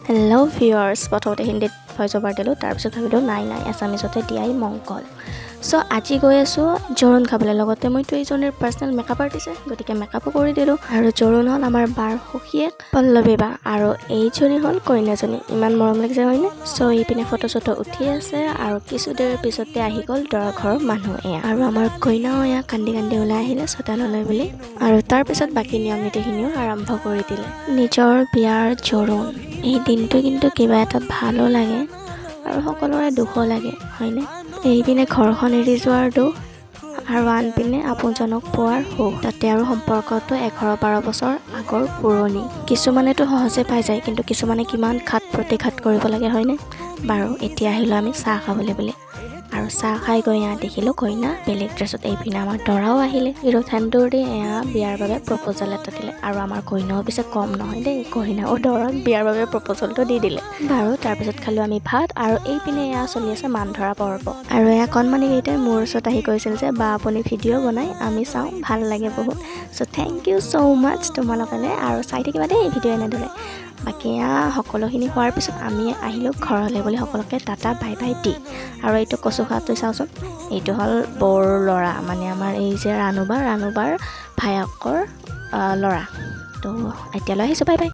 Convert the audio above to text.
Hello' viewers, প্ৰথমতে হিন্দীত voice over দিলোঁ, তাৰপিছত ভাবিলোঁ নাই এছামিছতে দিয়াই মংগল। চ' আজি গৈ আছোঁ জোৰোণ খাবলৈ। লগতে মইতো এইজনীৰ পাৰ্চনেল মেকআপ আৰ্টিষ্ট, গতিকে মেকআপো কৰি দিলোঁ। আৰু জোৰোণ হ'ল আমাৰ বাৰ সখীয়েক পল্লৱী বা, আৰু এইজনী হ'ল কইনাজনী। ইমান মৰম লাগিছে হয়নে? চ' এইপিনে ফটো চটো উঠি আছে, আৰু কিছু দেৰিৰ পিছতে আহি গ'ল দৰা ঘৰৰ মানুহ এয়া। আৰু আমাৰ কইনাও এয়া কান্দি ওলাই আহিলে চোতাললৈ বুলি। আৰু তাৰপিছত বাকী নিয়ম নীতিখিনিও আৰম্ভ কৰি দিলে। নিজৰ বিয়াৰ জোৰোণ, এই দিনটো কিন্তু কিবা এটা ভালো লাগে আৰু সকলোৰে দুখো লাগে হয়নে? এইপিনে ঘৰখন এৰি যোৱাৰ দুখ, আৰু আনপিনে আপোনজনক পোৱাৰ সুখ। তাতে আৰু সম্পৰ্কটো 11-12 বছৰ আগৰ পুৰণি। কিছুমানেতো সহজে পাই যায়, কিন্তু কিছুমানে কিমান ঘাত প্ৰতিঘাত কৰিব লাগে হয়নে? বাৰু এতিয়া আহিলোঁ আমি চাহ খাবলৈ বুলি, আৰু চাহ খাই গৈ এয়া দেখিলোঁ কইনা বেলেগ ড্ৰেছত। এইপিনে আমাৰ দৰাও আহিলে, হিৰো সেন্দুৰ দি এয়া বিয়াৰ বাবে প্ৰপ'জেল এটা দিলে। আৰু আমাৰ কইনাও পিছে কম নহয় দেই, কইনাও দৰাক বিয়াৰ বাবে প্ৰপ'জেলটো দি দিলে। বাৰু তাৰপিছত খালোঁ আমি ভাত, আৰু এইপিনে এয়া চলি আছে মান ধৰা পৰ্ব। আৰু এয়া কণমানিকেইটাই মোৰ ওচৰত আহি কৈছিল যে বা আপুনি ভিডিঅ' বনাই আমি চাওঁ, ভাল লাগে বহুত। চ' থেংক ইউ ছ' মাছ তোমালোকলৈ, আৰু চাই থাকিবা দেই ভিডিঅ' এনেদৰে। বাকী এয়া সকলোখিনি হোৱাৰ পিছত আমি আহিলোঁ ঘৰলৈ বুলি সকলোকে টাটা বাই বাই দি। আৰু এইটো কচু খোৱাটো চাওঁচোন, এইটো হ'ল বৰ ল'ৰা, মানে আমাৰ এই যে ৰাণুবাৰ ভায়েকৰ ল'ৰা। তো এতিয়ালৈ আহিছোঁ, বাই বাই।